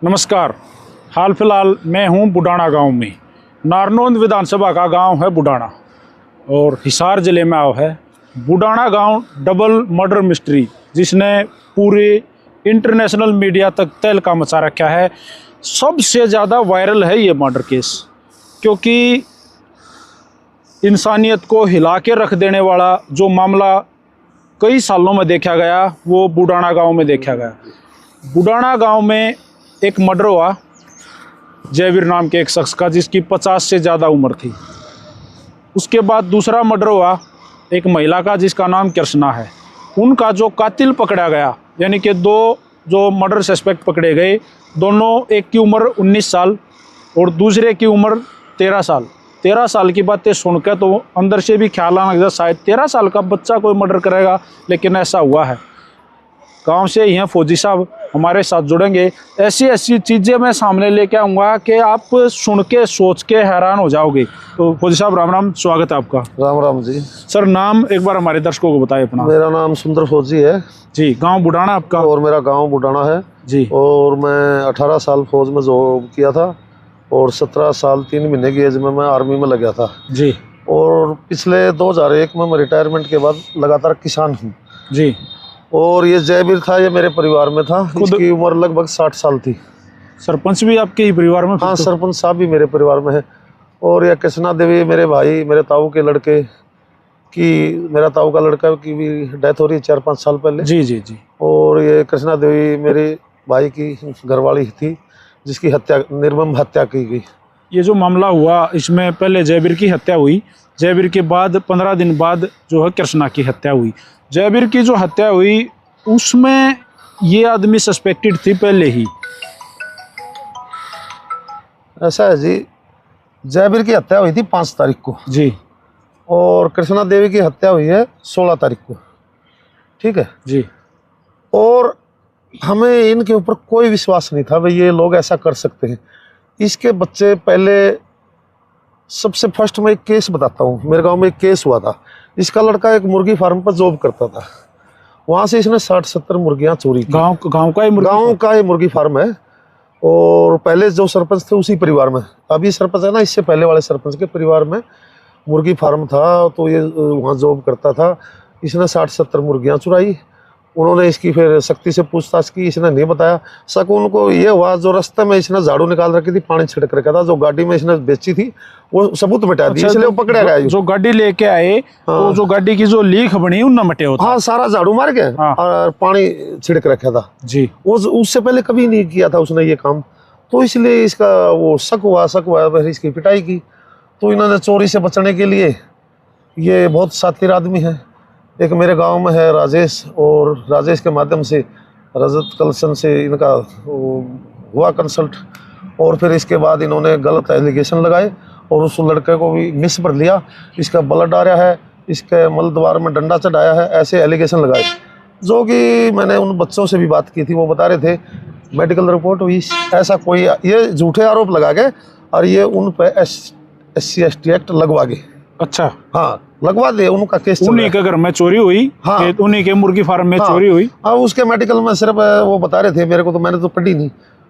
नमस्कार। हाल फिलहाल मैं हूं बुडाना गांव में। नारनौंद विधानसभा का गांव है बुडाना और हिसार ज़िले में आओ है। बुडाना गांव डबल मर्डर मिस्ट्री जिसने पूरे इंटरनेशनल मीडिया तक तहलका मचा रखा है। सबसे ज़्यादा वायरल है ये मर्डर केस, क्योंकि इंसानियत को हिला के रख देने वाला जो मामला कई सालों में देखा गया वो बुडाना गांव में देखा गया। बुडाना गांव में एक मर्डर हुआ जयवीर नाम के एक शख्स का, जिसकी 50 से ज़्यादा उम्र थी। उसके बाद दूसरा मर्डर हुआ एक महिला का जिसका नाम कृष्णा है। उनका जो कातिल पकड़ा गया, यानी कि दो जो मर्डर सस्पेक्ट पकड़े गए, दोनों, एक की उम्र 19 साल और दूसरे की उम्र 13 साल। 13 साल की बातें सुनकर तो अंदर से भी ख्याल आना लगा शायद 13 साल का बच्चा कोई मर्डर करेगा, लेकिन ऐसा हुआ है। गांव से ही हैं फौजी साहब, हमारे साथ जुड़ेंगे। ऐसी ऐसी चीज़ें मैं सामने लेके आऊँगा कि आप सुन के सोच के हैरान हो जाओगे। तो फौजी साहब राम राम, स्वागत है आपका। राम राम जी। सर नाम एक बार हमारे दर्शकों को बताएं अपना। मेरा नाम सुंदर फौजी है जी। गांव बुडाना आपका? और मेरा गांव बुडाना है जी। और मैं 18 साल फौज में जॉब किया था और 17 साल 3 महीने की एज में मैं आर्मी में लग गया था जी। और पिछले 2001 में मैं रिटायरमेंट के बाद लगातार किसान हूँ जी। और ये जयवीर था, ये मेरे परिवार में था। इसकी उम्र लगभग 60 साल थी। सरपंच भी आपके ही परिवार में? हाँ, सरपंच साहब भी मेरे परिवार में है। और यह कृष्णा देवी मेरे भाई, मेरे ताऊ के लड़के की, मेरा ताऊ का लड़का की भी डेथ हो रही है 4-5 साल पहले। जी जी जी। और ये कृष्णा देवी मेरे भाई की घरवाली थी जिसकी हत्या, निर्मम हत्या की गई। ये जो मामला हुआ इसमें पहले जयवीर की हत्या हुई, जयवीर के बाद 15 दिन बाद जो है कृष्णा की हत्या हुई। जयवीर की जो हत्या हुई उसमें ये आदमी सस्पेक्टेड थी पहले ही। ऐसा है जी, जयवीर की हत्या हुई थी 5 तारीख को जी और कृष्णा देवी की हत्या हुई है 16 तारीख को। ठीक है जी। और हमें इनके ऊपर कोई विश्वास नहीं था भाई ये लोग ऐसा कर सकते हैं। इसके बच्चे पहले, सबसे फर्स्ट मैं एक केस बताता हूँ। मेरे गांव में एक केस हुआ था। इसका लड़का एक मुर्गी फार्म पर जॉब करता था, वहाँ से इसने 60-70 मुर्गियाँ चोरी की। गांव का ही मुर्गी फार्म है और पहले जो सरपंच थे उसी परिवार में, अभी सरपंच है ना, इससे पहले वाले सरपंच के परिवार में मुर्गी फार्म था, तो ये वहाँ जॉब करता था। इसने 60-70 मुर्गियाँ चुराई। उन्होंने इसकी फिर सख्ती से पूछताछ की, इसने नहीं बताया। शक उनको ये हुआ जो रास्ते में इसने झाड़ू निकाल रखी थी, पानी छिड़क रखा था, जो गाड़ी में इसने बेची थी वो सबूत मिटा दी। इसलिए वो पकड़ा गया। जो गाड़ी लेके आए, हाँ। तो जो गाड़ी की जो लीक बनी उन मटे होता। हाँ, सारा झाड़ू मार के हाँ। और पानी छिड़क रखा था जी। वो उससे पहले कभी नहीं किया था उसने ये काम, तो इसलिए इसका वो शक हुआ फिर इसकी पिटाई की। तो इन्होंने चोरी से बचने के लिए, ये बहुत शातिर आदमी है, एक मेरे गांव में है राजेश, और राजेश के माध्यम से रजत कलेक्शन से इनका हुआ कंसल्ट, और फिर इसके बाद इन्होंने गलत एलिगेशन लगाए और उस लड़के को भी मिस पर लिया। इसका ब्लड आ रहा है, इसके मल द्वार में डंडा चढ़ाया है, ऐसे एलिगेशन लगाए। जो कि मैंने उन बच्चों से भी बात की थी, वो बता रहे थे मेडिकल रिपोर्ट हुई, ऐसा कोई ये झूठे आरोप लगा के और ये उन पे SC/ST एक्ट लगवा गए। अच्छा। हाँ, लगवा दे, उनका केस उन्हीं के घर में चोरी हुई। हाँ। उन्हीं के मुर्गी फार्म में। हाँ। चोरी हुई। हाँ, उसके मेडिकल में सिर्फ वो बता रहे थे मेरे को, तो मैंने तो पढ़ी नहीं,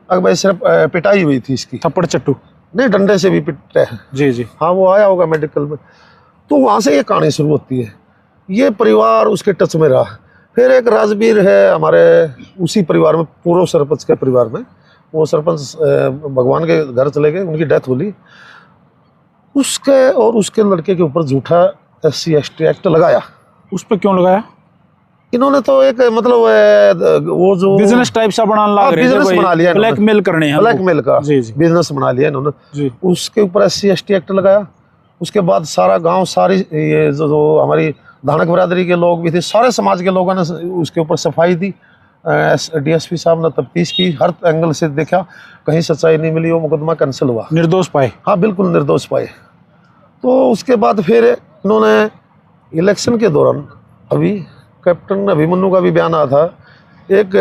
अगर भाई सिर्फ पिटाई हुई थी इसकी, थप्पड़ चट्टू नहीं, डंडे से भी पिटे हैं। जी जी। हाँ, वो आया होगा मेडिकल में। तो वहाँ से ये कहानी शुरू होती है। ये परिवार उसके टच में रहा। फिर एक राजवीर है हमारे उसी परिवार में, पूर्व सरपंच के परिवार में, वो सरपंच भगवान के घर चले गए, उनकी डेथ हुई। उसके और उसके लड़के के ऊपर झूठा SC/ST एक्ट लगाया। उस पर क्यों लगाया? इन्होंने तो एक मतलब वो जो बिजनेस टाइप सा बनाने लग रहे थे, बिजनेस बना लिया, ब्लैकमेल करने हैं, ब्लैकमेल का बिजनेस बना लिया इन्होंने जी। उसके ऊपर SC/ST एक्ट लगाया। उसके बाद सारा गांव, सारी ये जो हमारी धानक बरादरी के लोग भी थे, सारे समाज के लोगों ने उसके ऊपर सफाई दी। DSP साहब ने तफ्तीश की, हर एंगल से देखा, कहीं सच्चाई नहीं मिली, वो मुकदमा कैंसिल हुआ, निर्दोष पाए। हाँ, बिल्कुल निर्दोष पाए। तो उसके बाद फिर इन्होंने इलेक्शन के दौरान, अभी कैप्टन अभिमन्यु का भी बयान आया था, एक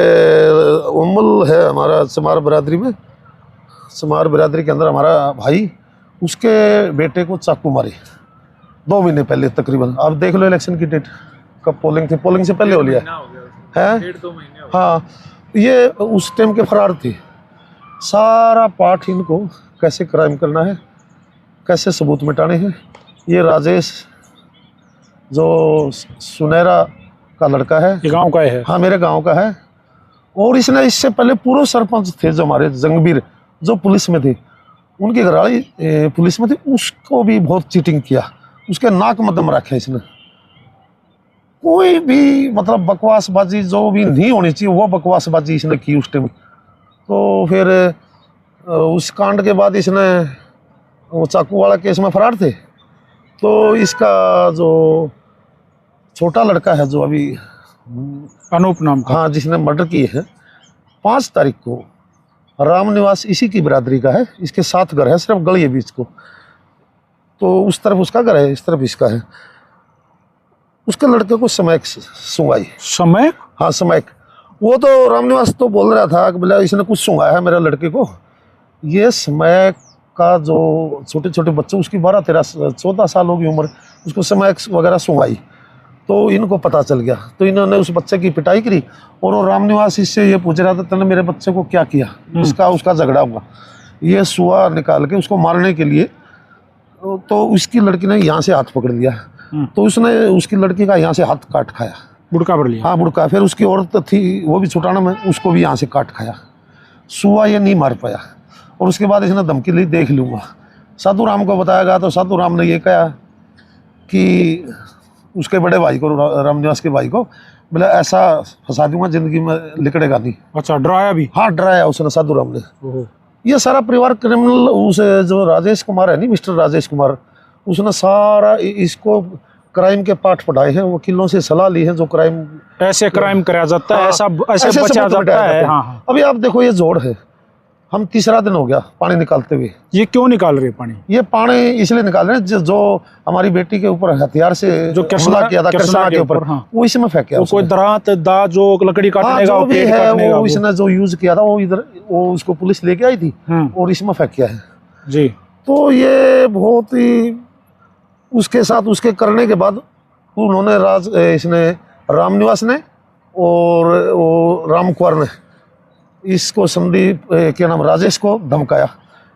उम्मुल है हमारा चमार बिरादरी में, चमार बिरादरी के अंदर हमारा भाई, उसके बेटे को चाकू मारे 2 महीने पहले तकरीबन। आप देख लो इलेक्शन की डेट, कब पोलिंग थी, पोलिंग से पहले हो लिया है। हाँ, ये उस टाइम के फरार थे। सारा पाठ इनको कैसे क्राइम करना है, कैसे सबूत मिटाने हैं। ये राजेश जो सुनहरा का लड़का है, ये गांव का है? हाँ मेरे गांव का है। और इसने इससे पहले पूर्व सरपंच थे जो हमारे जंगबीर, जो पुलिस में थे, उनकी घरवाली पुलिस में थी, उसको भी बहुत चीटिंग किया, उसके नाक में दम रखा इसने। कोई भी मतलब बकवासबाजी जो भी नहीं होनी चाहिए वो बकवासबाजी इसने की उस टाइम। तो फिर उस कांड के बाद इसने वो चाकू वाला केस में फरार थे। तो इसका जो छोटा लड़का है जो अभी अनूप नाम का, हाँ जिसने मर्डर किए हैं, 5 तारीख को राम निवास इसी की बिरादरी का है, इसके साथ घर है, सिर्फ गली है बीच को। तो उस तरफ उसका घर है, इस तरफ इसका है। उसके लड़के को समैक सुंगाई। समय? हाँ समैक। वो तो रामनिवास तो बोल रहा था कि बोला इसने कुछ सुंगाया है मेरे लड़के को। ये समैक का जो छोटे छोटे बच्चे, उसकी 12-13-14 साल होगी उम्र, उसको समैक वगैरह सुंगाई। तो इनको पता चल गया, तो इन्होंने उस बच्चे की पिटाई करी। और वो रामनिवास इससे ये पूछ रहा था तूने मेरे बच्चे को क्या किया, उसका झगड़ा हुआ। ये सुआ निकाल के उसको मारने के लिए, तो उसकी लड़की ने यहाँ से हाथ पकड़ लिया, तो उसने उसकी लड़की का यहाँ से हाथ काट खाया, बुड़का पड़ लिया। हाँ बुड़का। फिर उसकी औरत थी वो भी छुटाना में, उसको भी यहाँ से काट खाया। सुआ ये नहीं मार पाया। और उसके बाद इसने धमकी ली देख लूँगा। साधु राम को बताया गया, तो साधु राम ने ये कहा कि उसके बड़े भाई को, रामनिवास के भाई को, बोला ऐसा फंसा दूंगा जिंदगी में लिकड़ेगा नहीं। अच्छा, डराया भी? हाँ डराया उसने, साधु राम ने। ये सारा परिवार क्रिमिनल, उस जो राजेश कुमार है नहीं, मिस्टर राजेश कुमार, उसने सारा इसको क्राइम के पाठ पढ़ाए हैं, वकीलों से सलाह ली है जो क्राइम, ऐसे क्राइम कराया जाता है, हाँ, ऐसे बचा सबूत जाता मिटाया है। जाता हाँ, हाँ। अभी आप देखो ये जोड़ है, हम तीसरा दिन हो गया पानी निकालते हुए। ये क्यों निकाल रहे पानी? ये पानी इसलिए निकाल रहे हैं जो हमारी बेटी के ऊपर हथियार से जो हमला किया था कृष्णा के ऊपर, हाँ। वो इसमें फेंका। कोई दरात दा जो लकड़ी काटने हाँ, का, जो भी है वो वो इसने जो यूज किया था वो इधर, वो उसको पुलिस लेके आई थी और इसमें फेंका है जी। तो ये बहुत ही, उसके साथ उसके करने के बाद उन्होंने इसने रामनिवास ने और वो राम कुंवर ने इसको संदीप क्या नाम, राजेश को धमकाया।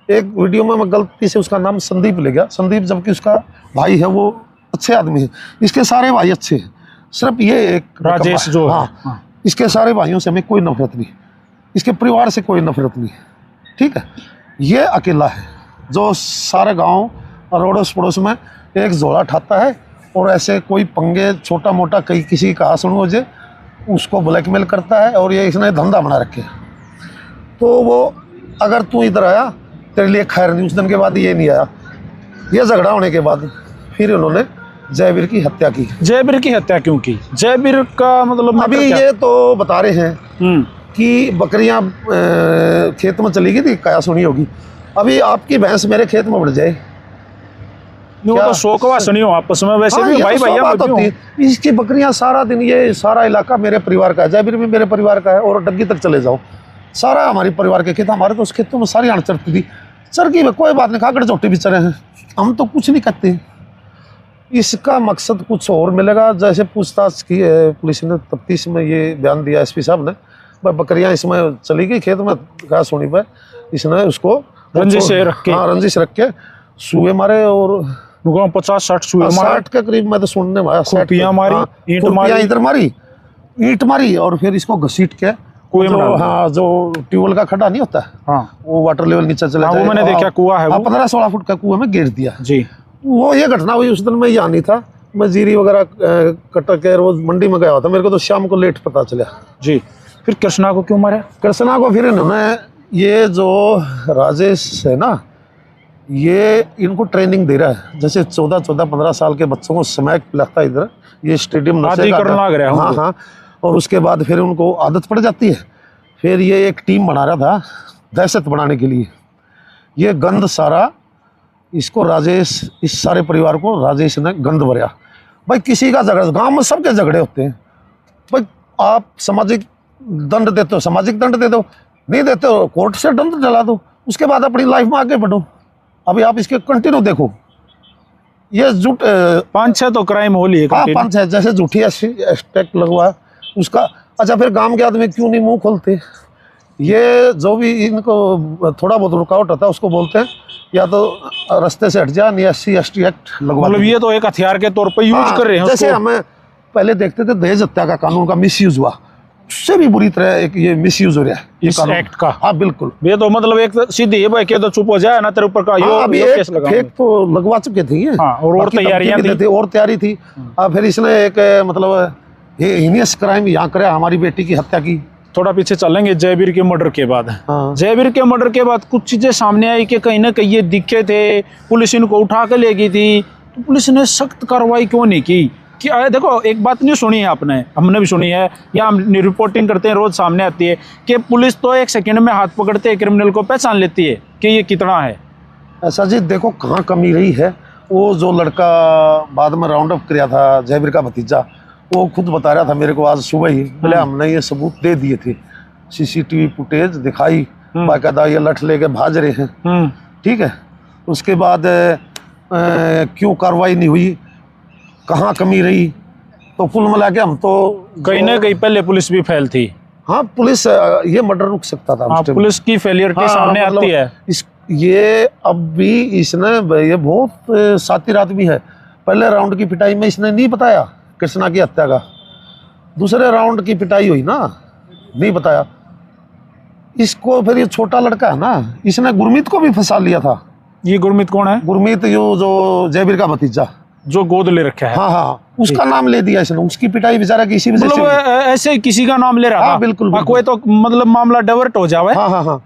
एक वीडियो में मैं गलती से उसका नाम संदीप ले गया, संदीप, जबकि उसका भाई है वो अच्छे आदमी है। इसके सारे भाई अच्छे हैं, सिर्फ ये एक राजेश जो है। हाँ, हाँ। इसके सारे भाइयों से हमें कोई नफरत नहीं, इसके परिवार से कोई नफरत नहीं, ठीक है। ये अकेला है जो सारे गांव और अड़ोस पड़ोस में एक झोला ठाता है और ऐसे कोई पंगे छोटा मोटा कहीं किसी का आसन हो जाए उसको ब्लैकमेल करता है। और ये इसने धंधा बना रखे है। तो वो अगर तू इधर आया तेरे लिए खैर नहीं। उस दिन के बाद ये नहीं आया। ये झगड़ा होने के बाद फिर उन्होंने जयवीर की हत्या की। जयवीर की हत्या क्यों की? जयवीर का मतलब अभी ये तो बता रहे हैं कि बकरियां खेत में चली गई थी, काया सुनी होगी। अभी आपकी भैंस मेरे खेत में बढ़ जाए, वो तो शौकवा सुनी हो आपस में, वैसे भी भाई भैया होती है। इसकी बकरियां सारा दिन, ये सारा इलाका मेरे परिवार का है, जयवीर भी मेरे परिवार का है। और डग्गी तक चले जाओ, सारा हमारे परिवार के खेत, हमारे तो उस खेतों में सारी आड़ चढ़ती थी। चरगी में कोई बात नहीं, खाकर चोटी भी चरे हैं, हम तो कुछ नहीं करते। इसका मकसद कुछ और मिलेगा। जैसे पूछताछ की है पुलिस ने, तफ्तीश में ये बयान दिया एसपी साहब ने, भाई बकरियां इसमें चली गई खेत में, घास होने पर इसने उसको रंजिश रख के, हाँ रंजिश रख के सूए मारे। और 50-60 सूए मारे, 60 के करीब मैं तो सुनने में आया। खुरपियां मारी, ईंट मारी, इधर मारी, ईंट मारी, और फिर इसको घसीट के कुएं में डाल दिया। हाँ जो ट्यूबवेल का खड्डा नहीं होता, हाँ वो वाटर लेवल नीचे चले हाँ, वो मैंने देखा, कुआं है वो। 15-16 फुट का कुआं में गिर दिया जी। वो ये घटना हुई उस दिन। मैं यहाँ नहीं था, मैं जीरी वगैरह कटर के रोज मंडी में गया था, मेरे को तो शाम को लेट पता चला जी। फिर कृष्णा को क्यों मारा? कृष्णा को फिर इन्होंने, ये जो राजेश है ना, ये इनको ट्रेनिंग दे रहा है। जैसे 14-15 साल के बच्चों को स्मैक पिलाता है इधर, ये स्टेडियम आदि करने लग रहा है। हाँ हाँ। और उसके बाद फिर उनको आदत पड़ जाती है। फिर ये एक टीम बना रहा था दहशत बनाने के लिए। ये गंद सारा इसको राजेश, इस सारे परिवार को राजेश ने गंद भरा। भाई किसी का झगड़ा, गांव में सबके झगड़े होते हैं। भाई आप सामाजिक दंड देते हो, सामाजिक दंड दे दो, नहीं देते हो कोर्ट से दंड दिला दो, उसके बाद अपनी लाइफ में आगे बढ़ो। अभी आप इसके कंटिन्यू देखो, ये झूठ 5-6 तो क्राइम हो लिए। हाँ 5-6, जैसे झूठी एस्टेक लगवा उसका। अच्छा फिर गांव के आदमी क्यों नहीं मुंह खोलते? ये जो भी इनको थोड़ा बहुत रुकावट होता है उसको बोलते हैं या तो रास्ते से हट जा, नहीं SC/ST एक्ट लगवा मतलब देंगे। ये तो एक हथियार के तौर पर यूज कर रहे हैं जैसे उसको। हमें पहले देखते थे दहेज हत्या का कानून का मिसयूज हुआ, उससे भी बुरी तरह एक ये मिसयूज हो रहा है ये इस कानून एक्ट का। हाँ बिल्कुल। ये तो मतलब एक सीधी है भाई, के तो चुप हो जाए ना तेरे ऊपर का हाँ, अभी यो एक केस लगा। फेक तो लगवा चुके थे ये। हाँ, और बाकी तैयारियां धमकी भी थी। देते, और तैयारी थी। फिर इसने एक मतलब हीनियस क्राइम यहाँ करे, हमारी बेटी की हत्या की। थोड़ा पीछे चलेंगे जयवीर के मर्डर के बाद। हाँ। जयवीर के मर्डर के बाद कुछ चीजें सामने आई कि कहीं ना कहीं ये दिखे थे, पुलिस इनको उठा के ले गई थी, तो पुलिस ने सख्त कार्रवाई क्यों नहीं की? कि देखो एक बात नहीं सुनी है आपने, हमने भी सुनी है या हम रिपोर्टिंग करते हैं, रोज सामने आती है कि पुलिस तो एक सेकंड में हाथ पकड़ते हैं, क्रिमिनल को पहचान लेती है कि ये कितना है। ऐसा जी देखो कहाँ कमी रही है। वो जो लड़का बाद में राउंड अप किया था, जयवीर का भतीजा, वो खुद बता रहा था मेरे को आज सुबह ही, बोले हमने ये सबूत दे दिए थे, CCTV फुटेज दिखाई, बाकायदा ये लठ लेके भाज रहे हैं। ठीक है, उसके बाद क्यों कार्रवाई नहीं हुई, कहाँ कमी रही, तो कुल मिला के हम तो कहीं ना कहीं पहले पुलिस भी फेल थी। हाँ पुलिस ये मर्डर रुक सकता था। हाँ, पुलिस की फेलियरिटी सामने मतलब आती है। ये अब भी इसने, ये बहुत शातिर आदमी है। पहले राउंड की पिटाई में इसने नहीं बताया कृष्णा की हत्या का, दूसरे राउंड की पिटाई हुई ना, नहीं बताया इसको। फिर ये छोटा लड़का है ना, इसने गुरमीत को भी फंसा लिया था। ये गुरमीत कौन है? गुरमीत यो जो जयवीर का भतीजा जो गोद ले रखा है। हाँ हाँ, उसका नाम ले दिया इसने। उसकी पिटाई बेचारा की इसी वजह से। मतलब ऐसे किसी का नाम ले रहा हाँ, था। बिल्कुल, बिल्कुल। कोई तो मतलब मामला डाइवर्ट हो जावे। हाँ हाँ हाँ,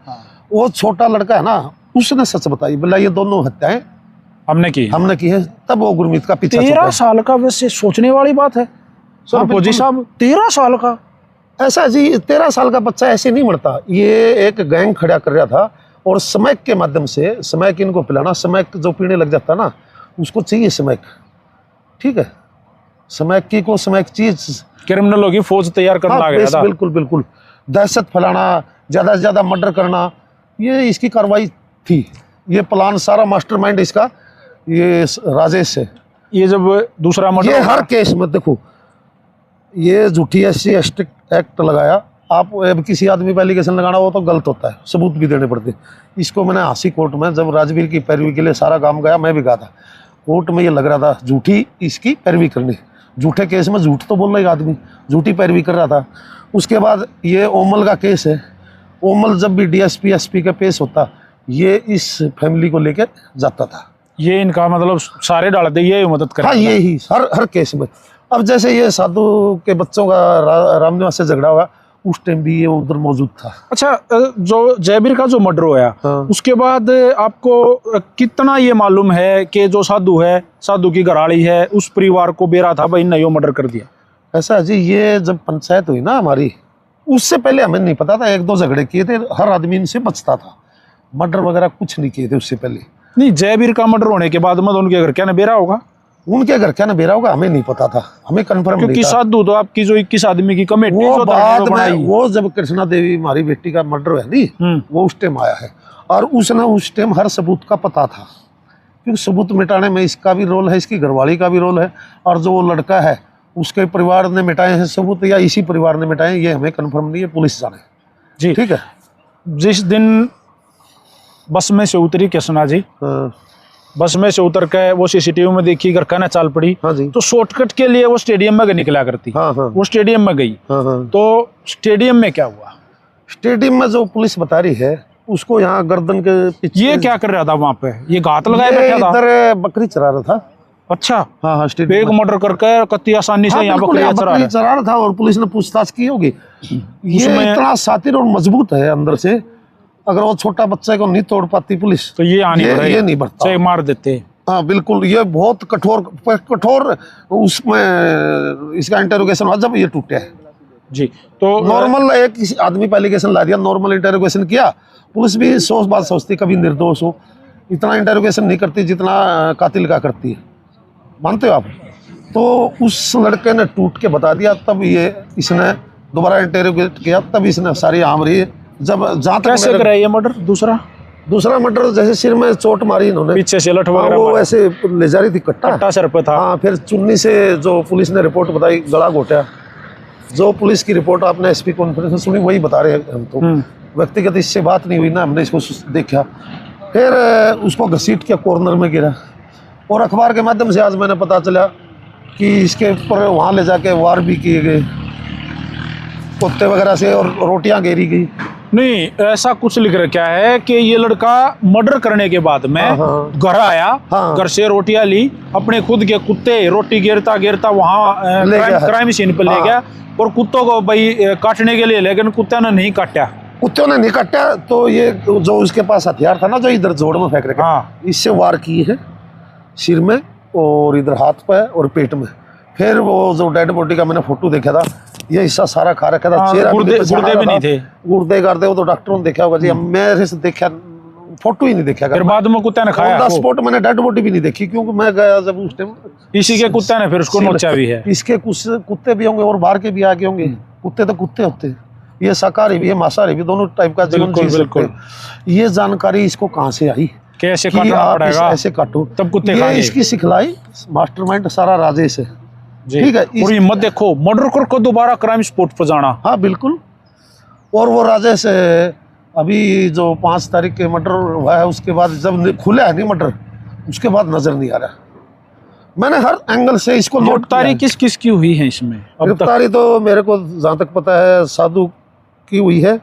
वो छोटा लड़का है ना, उसने सच बताई, बोला ये दोनों हत्याएं हमने की है। तब वो गुरमीत का पीछा 13 साल का, वैसे सोचने वाली बात है सर फौजी साहब, 13 साल का। ऐसा जी 13 साल का बच्चा ऐसे नहीं मरता। ये एक गैंग खड़ा कर रहा था और स्मैक के माध्यम से, स्मैक इनको पिलाना, स्मैक जो पीने लग जाता ना उसको चाहिए स्मैक। ठीक है, स्मैक की को स्मैक चीज, क्रिमिनलों की फौज तैयार करना आ गया था। बिल्कुल बिल्कुल, दहशत फैलाना, ज्यादा से ज्यादा मर्डर करना, ये इसकी कार्रवाई थी। ये प्लान सारा मास्टरमाइंड इसका ये राजेश है। ये जब दूसरा मर्डर, ये हर केस में देखो, ये झूठी SC/ST एक्ट लगाया। आप अब किसी आदमी पर एलिगेशन लगाना हो तो गलत होता है, सबूत भी देने पड़ते हैं। इसको मैंने हांसी कोर्ट में जब राजवीर की पैरवी के लिए सारा काम गया, मैं भी गया था कोर्ट में, ये लग रहा था झूठी इसकी पैरवी करनी, झूठे केस में झूठ तो बोल रहा है आदमी, झूठी पैरवी कर रहा था। उसके बाद ये ओमल का केस है। ओमल जब भी DSP SP का पेश होता, ये इस फैमिली को लेकर जाता था। ये इनका मतलब सारे डालते, ये मदद कर। हाँ, ये ही हर केस में। अब जैसे ये साधु के बच्चों का रामनिवास से झगड़ा हुआ, उस टाइम भी ये उधर मौजूद था। अच्छा, जो जयवीर का जो मर्डर हुआ, हाँ। उसके बाद आपको कितना ये मालूम है कि जो साधु है, साधु की घराड़ी है, उस परिवार को बेरा था भाई ने यो मर्डर कर दिया? ऐसा जी, ये जब पंचायत हुई ना हमारी, उससे पहले हमें नहीं पता था। 1-2 झगड़े किए थे, हर आदमी इनसे बचता था, मर्डर वगैरह कुछ नहीं किए थे उससे पहले। नहीं, जयवीर का मर्डर होने के बाद में तो उनके घर क्या बेरा होगा? उनके घर क्या बेरा होगा हमें नहीं पता था, हमें कंफर्म नहीं क्योंकि था। साधु तो आपकी जो 21 आदमी की कमेटी वो जो बाद जो में, बनाई, वो जब कृष्णा देवी हमारी बेटी का मर्डर है नहीं, वो उस टाइम आया है। और उसने उस टाइम हर सबूत का पता था, क्योंकि सबूत मिटाने में इसका भी रोल है, इसकी घरवाली का भी रोल है, और जो वो लड़का है उसके परिवार ने मिटाए हैं सबूत या इसी परिवार ने मिटाए, ये हमें कंफर्म नहीं है, पुलिस जाने। जी ठीक है। जिस दिन बस में से उतरी कृष्णा जी, बस में से उतर के वो CCTV में देखी, घर का ना चाल पड़ी। हाँ जी। तो शॉर्टकट के लिए वो स्टेडियम में निकला करती। हाँ हाँ। वो स्टेडियम में गई। हाँ हाँ। तो स्टेडियम में क्या हुआ? स्टेडियम में जो पुलिस बता रही है, उसको यहाँ गर्दन के पीछे, ये क्या कर रहा था वहाँ पे? ये घात लगाए बैठा था? इधर बकरी चरा रहा था। अच्छा। हाँ हाँ, बेग मर्डर करके कत्ती आसानी से यहाँ बकरी चरा रहा था, और पुलिस ने पूछताछ की होगी। ये इतना शातिर और मजबूत है अंदर से, अगर वो छोटा बच्चे को नहीं तोड़ पाती पुलिस, तो ये नहीं बढ़ता, चाहे मार देते। हाँ बिल्कुल, ये बहुत कठोर उसमें इसका इंटरोगेशन हुआ जब ये टूटा है जी। तो नॉर्मल एक आदमी पर एलिगेशन ला दिया, नॉर्मल इंटरोगेशन किया, पुलिस भी 100 बात सोचती कभी निर्दोष हो, इतना इंटरोगेशन नहीं करती जितना कातिल का करती है, मानते हो आप? तो उस लड़के ने टूट के बता दिया, तब ये इसने दोबारा इंटरोगेट किया, तब इसने सारी आम रही। जब जहाँ तक कैसे कराया ये मर्डर? दूसरा मर्डर, जैसे सिर में चोट मारी इन्होंने, पीछे से लठ वगैरह, वो ऐसे ले जा रही थी, कट्टा सर पे था। हाँ, फिर चुन्नी से जो पुलिस ने रिपोर्ट बताई गला घोटा, जो पुलिस की रिपोर्ट आपने एसपी कॉन्फ्रेंस में सुनी वही बता रहे हैं हम तो। व्यक्तिगत इससे बात नहीं हुई ना, हमने इसको देखा, फिर उसको घसीट के कॉर्नर में गिरा, और अखबार के माध्यम से आज मैंने पता चला कि इसके ऊपर वहाँ ले जाके वार भी किए गए कुत्ते वगैरह से, और रोटियां घेरी गई। नहीं, ऐसा कुछ लिख रखा है कि ये लड़का मर्डर करने के बाद में हाँ। घर आया, हाँ। घर से रोटियां ली, अपने खुद के कुत्ते रोटी गिरता गिरता वहाँ ले गया। क्राइम सीन पे ले हाँ। गया, और कुत्तों को भाई काटने के लिए, लेकिन कुत्ते ने नहीं काटा। कुत्तों ने नहीं काटा, तो ये जो उसके पास हथियार था ना, जो इधर जोड़ में फेंक रखे, हाँ। इससे वार किए है सिर में और इधर हाथ पे और पेट में। फिर वो जो डेड बॉडी का मैंने फोटो देखा था, ये हिस्सा सारा खा रखा था, चेहरा गुर्दे भी नहीं थे, गुर्दे गर्दे वो तो डॉक्टरों ने देखा होगा जी, मेरे से देखा फोटो ही नहीं देखा। फिर बाद में कुत्ते ने खाया स्पॉट मैंने डेड बॉडी भी नहीं देखी, क्योंकि मैं गया जब उस टाइम। इसी के कुत्ते ने फिर उसको नोचा भी है। इसके कुछ कुत्ते भी होंगे और बाहर के भी आगे होंगे। कुत्ते तो कुत्ते होते हैं, ये शाकाहारी भी है मांसाहारी भी, दोनों टाइप का जीवन जी सकते हैं। ये जानकारी इसको कहाँ से आई, कैसे काटना पड़ेगा, ऐसे काटो तब कुत्ते ये खाएंगे। इसकी सिखलाई मास्टरमाइंड सारा राजेश है, ठीक है। और हिम्मत देखो, मर्डर कर दोबारा क्राइम स्पॉट पर जाना। हाँ बिल्कुल। और वो राजेश अभी जो 5 तारीख के मर्डर हुआ है, उसके बाद जब खुला है नहीं मर्डर, उसके बाद नजर नहीं आ रहा। मैंने हर एंगल से इसको नोट किया। गिरफ्तारी किस किस की हुई है इसमें? गिरफ्तारी तो मेरे को जहाँ तक पता है साधु की हुई है,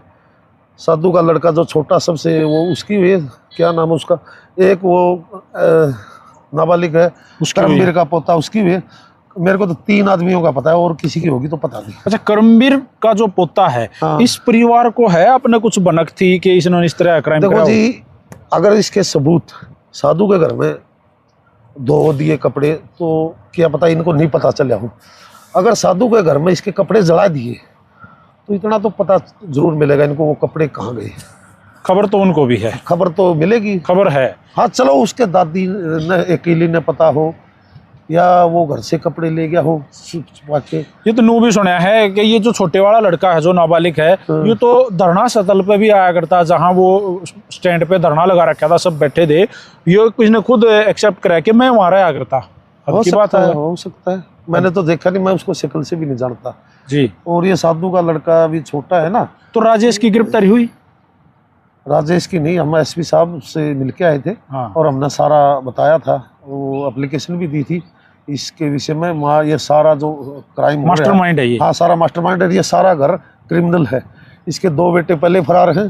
साधु का लड़का जो छोटा सबसे, वो उसकी हुई है, क्या नाम है उसका, एक वो नाबालिग है, करमवीर का पोता, उसकी हुई है। मेरे को तो 3 आदमियों का पता है, और किसी की होगी तो पता नहीं। अच्छा, करमवीर का जो पोता है, हाँ। इस परिवार को है अपने कुछ भनक थी कि इसने इस तरह क्राइम देखो जी, अगर इसके सबूत साधु के घर में धो दिए कपड़े, तो क्या पता इनको नहीं पता चला हो। अगर साधु के घर में इसके कपड़े जला दिए तो इतना तो पता जरूर मिलेगा इनको, वो कपड़े कहाँ गए। खबर तो उनको भी है, खबर तो मिलेगी, खबर है। हाँ चलो, उसके दादी ने अकेली ने पता हो, या वो घर से कपड़े ले गया हो छुपा के। ये तो नू भी सुना है कि ये जो छोटे वाला लड़का है, जो नाबालिग है, ये तो धरना स्थल पे भी आया करता, जहाँ वो स्टैंड पे धरना लगा रखा था, सब बैठे थे, ये किसने खुद एक्सेप्ट करा कि मैं वहाँ आया करता। हो सकता है, मैंने तो देखा नहीं, मैं उसको शक्ल से भी नहीं जानता जी। और ये साधु का लड़का भी छोटा है ना। तो राजेश की गिरफ्तारी हुई? राजेश की नहीं, हम एसपी साहब से मिलके आए थे। हाँ। और हमने सारा बताया था, वो एप्लीकेशन भी दी थी इसके विषय में। वहाँ ये सारा जो क्राइम मास्टरमाइंड है ये। हाँ, सारा मास्टरमाइंड है, ये सारा घर क्रिमिनल है। इसके 2 बेटे पहले फरार हैं,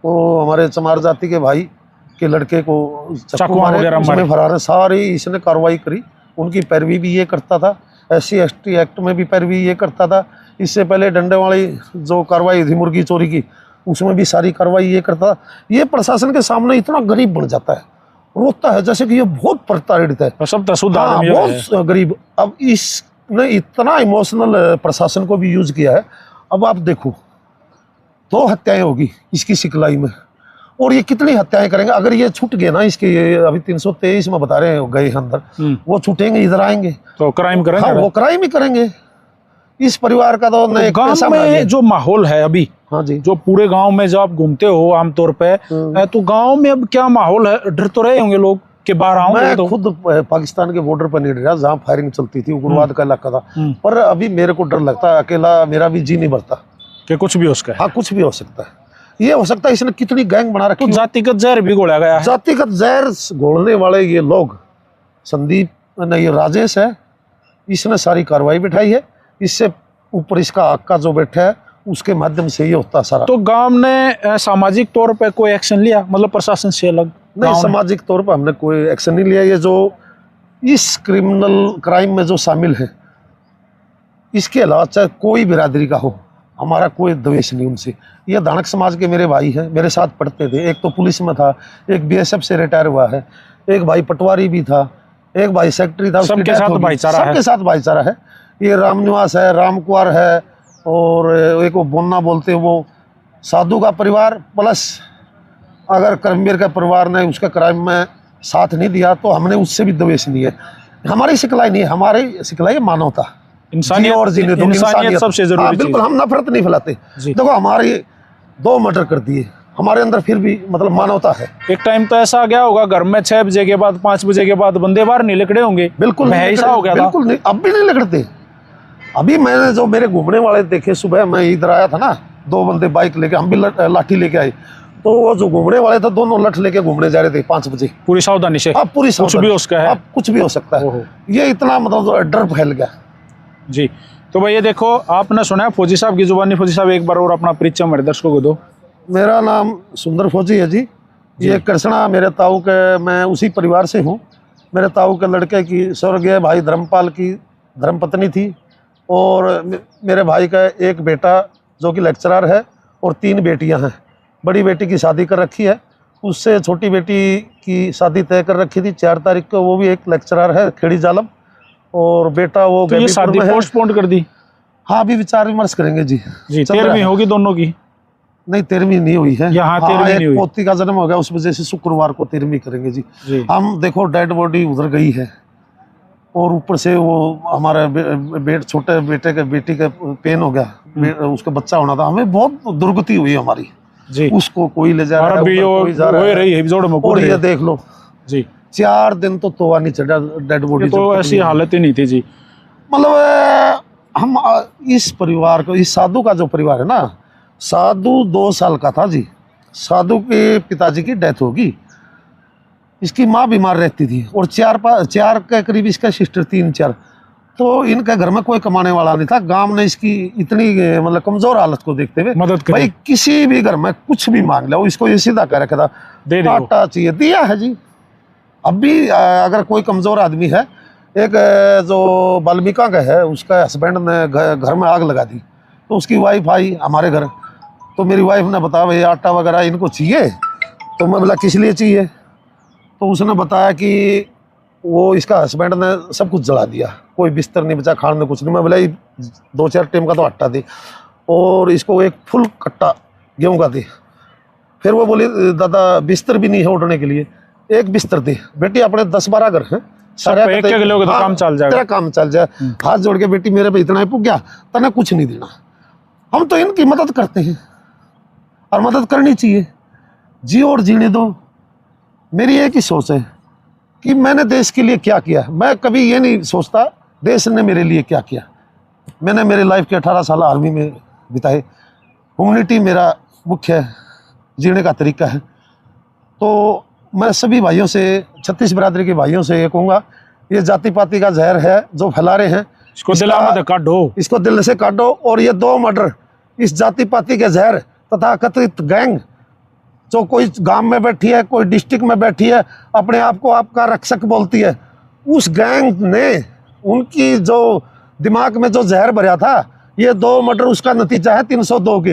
वो हमारे चमार जाति के भाई के लड़के को चाकू मारे, उसमें फरार है। सारी इसने कार्रवाई करी, उनकी पैरवी भी ये करता था, SC/ST एक्ट में भी पैरवी ये करता था। इससे पहले डंडे वाली जो कार्रवाई थी मुर्गी चोरी की, उसमें भी सारी कार्रवाई ये करता था। ये प्रशासन के सामने इतना गरीब बन जाता है, रोता है जैसे कि ये बहुत प्रताड़ित है, बहुत गरीब। अब इसने इतना इमोशनल प्रशासन को भी यूज किया है। अब आप देखो, 2 हत्याएं होगी इसकी सिखलाई में, और ये कितनी हत्याएं करेंगे। अगर ये छूट गए ना, इसके ये अभी 323 में बता रहे हैं गए अंदर, वो छूटेंगे, इधर आएंगे तो क्राइम करेंगे। हाँ, वो क्राइम ही करेंगे। इस परिवार का तो गांव में जो माहौल है अभी, हाँ जी, जो पूरे गांव में जब आप घूमते हो आमतौर पे, तो गांव में अब क्या माहौल है? डर तो रहे होंगे लोग कि बाहर आऊंगे। मैं तो खुद पाकिस्तान के बॉर्डर पर नहीं डरा, जहाँ फायरिंग चलती थी, उग्रवाद का इलाका था, पर अभी मेरे को डर लगता है। अकेला मेरा भी जी नहीं भरता कि कुछ भी हो सकता है। हाँ, कुछ भी हो सकता है। ये हो सकता है इसने कितनी गैंग बना रखी। तो जातिगत जहर भी घोला गया है। जातिगत जहर घोलने वाले ये लोग, संदीप ने, ये राजेश है, इसने सारी कार्रवाई बिठाई है। इससे ऊपर इसका आका जो बैठा है, उसके माध्यम से ये होता सारा। तो गांव ने सामाजिक तौर पे कोई एक्शन लिया, मतलब प्रशासन से अलग? नहीं, सामाजिक तौर पर हमने कोई एक्शन नहीं लिया। ये जो इस क्रिमिनल क्राइम में जो शामिल है, इसके अलावा चाहे कोई बिरादरी का हो, हमारा कोई द्वेष नहीं उनसे। ये धानक समाज के मेरे भाई हैं, मेरे साथ पढ़ते थे। एक तो पुलिस में था, एक BSF से रिटायर हुआ है, एक भाई पटवारी भी था, एक भाई सेक्रेटरी था। सबके साथ भाईचारा है। सबके साथ भाईचारा है। ये रामनिवास है, रामकुआर है, और एक वो बोन्ना बोलते हैं, वो साधु का परिवार प्लस अगर करमवीर का परिवार ने उसका क्राइम में साथ नहीं दिया, तो हमने उससे भी द्वेष नहीं है। हमारी सिखलाई नहीं है, हमारी सिखलाई मानवता, इंसानियत और जीने दो। इंसानियत सबसे जरूरी। बिल्कुल, हम नफरत नहीं फैलाते। देखो, हमारे 2 मर्डर कर दिए, हमारे अंदर फिर भी मतलब मानवता है। एक टाइम तो ऐसा आ गया होगा, घर में 6 बजे के बाद 5 बजे के बाद बंदे बाहर नहीं निकले होंगे। बिल्कुल ऐसा हो गया था। बिल्कुल नहीं, अब भी नहीं लड़ते। अभी मैंने जो मेरे घूमने वाले देखे, सुबह मैं इधर आया था ना, 2 बंदे बाइक लेके, हम भी लाठी लेके आए, तो वो जो घूमने वाले थे दोनों लठ लेके घूमने जा रहे थे 5 बजे। पूरी सावधानी से। अब पूरी कुछ भी हो सकता है। अब कुछ भी हो सकता है। ये इतना मतलब डर फैल गया जी। तो भाई ये देखो, आपने सुना है फौजी साहब की जुबानी। फौजी साहब एक बार और अपना परिचय हमारे दर्शकों को दो। मेरा नाम सुंदर फौजी है जी। ये कृष्णा मेरे ताऊ के, मैं उसी परिवार से हूँ। मेरे ताऊ के लड़के की स्वर्गीय भाई धर्मपाल की धर्मपत्नी थी, और मेरे भाई का एक बेटा जो कि लेक्चरर है, और 3 बेटियां हैं। बड़ी बेटी की शादी कर रखी है, उससे छोटी बेटी की शादी तय कर रखी थी 4 तारीख को, वो भी एक लेक्चरर है खेड़ी जालम, और बेटा वो तो ये शादी पोस्टपोन कर दी? हाँ, अभी विचार विमर्श करेंगे जी। 13वीं होगी दोनों की? नहीं, 13वीं नहीं हुई है। यहाँ 13वीं नहीं हुई। पोती का जन्म हो गया, उस वजह से शुक्रवार को 13वीं करेंगे जी। हम देखो डेड बॉडी उधर गई है, और ऊपर से वो हमारे छोटे बेटे के बेटी का पेन हो गया, उसका बच्चा होना था। हमें बहुत दुर्गति हुई हमारी जी। उसको कोई ले जा रहा है, कोई जा रहा है, और ये देख लो जी, 4 दिन तो तोवा नहीं चढ़ा डेड बॉडी। तो ऐसी हालत ही नहीं थी जी। मतलब हम इस परिवार को, इस साधु का जो परिवार है ना, साधु 2 साल का था जी। साधु के पिताजी की डेथ होगी, इसकी माँ बीमार रहती थी, और 4 के करीब इसका सिस्टर, 3-4। तो इनके घर में कोई कमाने वाला नहीं था। गांव ने इसकी इतनी मतलब कमजोर हालत को देखते हुए मदद करी। भाई किसी भी घर में कुछ भी मांग लो, इसको ये सीधा कह रखा था, आटा चाहिए, दिया है जी। अब भी अगर कोई कमजोर आदमी है, एक जो वाल्मीका का है, उसका हस्बैंड ने घर में आग लगा दी, तो उसकी वाइफ आई हमारे घर, तो मेरी वाइफ ने बताया भाई आटा वगैरह इनको चाहिए। तो मैं बोला किस लिए चाहिए? तो उसने बताया कि वो इसका हस्बैंड ने सब कुछ जला दिया, कोई बिस्तर नहीं बचा, खाने में कुछ नहीं। मैं बोला 2-4 टाइम का तो आटा दे, और इसको एक फुल कट्टा गेहूँ का दे। फिर वो बोली दादा बिस्तर भी नहीं है उठने के लिए, एक बिस्तर दे। बेटी अपने 10-12 घर हैं, सारे एक लोग तो काम चल जाएगा, तेरा काम चल जाए। हाथ जोड़ के बेटी मेरे पे इतना ही पुग गया, तने कुछ नहीं देना। हम तो इनकी मदद करते हैं, और मदद करनी चाहिए। जी और जीने दो। मेरी एक ही सोच है कि मैंने देश के लिए क्या किया। मैं कभी ये नहीं सोचता देश ने मेरे लिए क्या किया। मैंने मेरे लाइफ के 18 साल आर्मी में बिताए। ह्यूमैनिटी मेरा मुख्य जीने का तरीका है। तो मैं सभी भाइयों से, 36 बिरादरी के भाइयों से ये कहूँगा, ये जाति पाति का जहर है जो फैला रहे हैं, इसको दिल से काटो। और ये 2 मर्डर, इस जाति पाति के जहर तथा कथित गैंग जो कोई गांव में बैठी है, कोई डिस्ट्रिक्ट में बैठी है, अपने आप को आपका रक्षक बोलती है, उस गैंग ने उनकी जो दिमाग में जो जहर भरा था, ये 2 मर्डर उसका नतीजा है 302 के।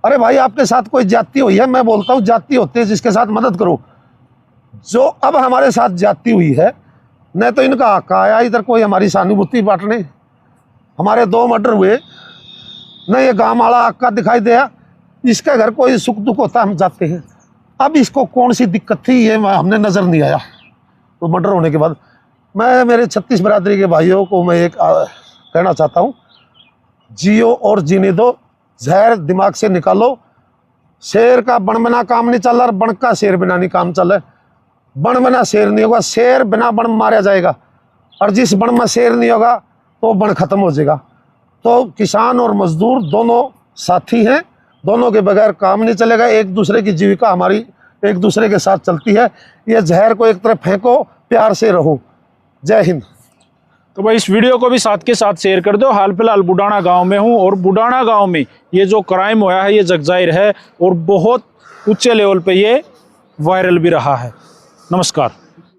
अरे भाई, आपके साथ कोई जाति हुई है, मैं बोलता हूँ जाति होती है जिसके साथ मदद करो। जो अब हमारे साथ जाति हुई है, न तो इनका हक आया इधर कोई हमारी सहानुभूति बांटने। हमारे 2 मर्डर हुए, न ये गाँव वाला हक दिखाई दिया। इसका घर कोई सुख दुख होता हम जाते हैं। अब इसको कौन सी दिक्कत थी ये हमने नज़र नहीं आया। तो मर्डर होने के बाद मैं मेरे 36 बिरादरी के भाइयों को मैं एक कहना चाहता हूँ, जियो और जीने दो, जहर दिमाग से निकालो। शेर का बन बिना काम नहीं चल रहा, बन का शेर बिना नहीं काम चल रहा। बन बिना शेर नहीं होगा, शेर बिना बन मारा जाएगा, और जिस बन में शेर नहीं होगा तो बन खत्म हो जाएगा। तो किसान और मजदूर दोनों साथी हैं, दोनों के बगैर काम नहीं चलेगा। एक दूसरे की जीविका हमारी एक दूसरे के साथ चलती है। ये जहर को एक तरफ फेंको, प्यार से रहो। जय हिंद। तो भाई इस वीडियो को भी साथ के साथ शेयर कर दो। हाल फिलहाल बुडाना गांव में हूं, और बुडाना गांव में ये जो क्राइम हुआ है ये जगजाहिर है, और बहुत ऊंचे लेवल पे ये वायरल भी रहा है। नमस्कार।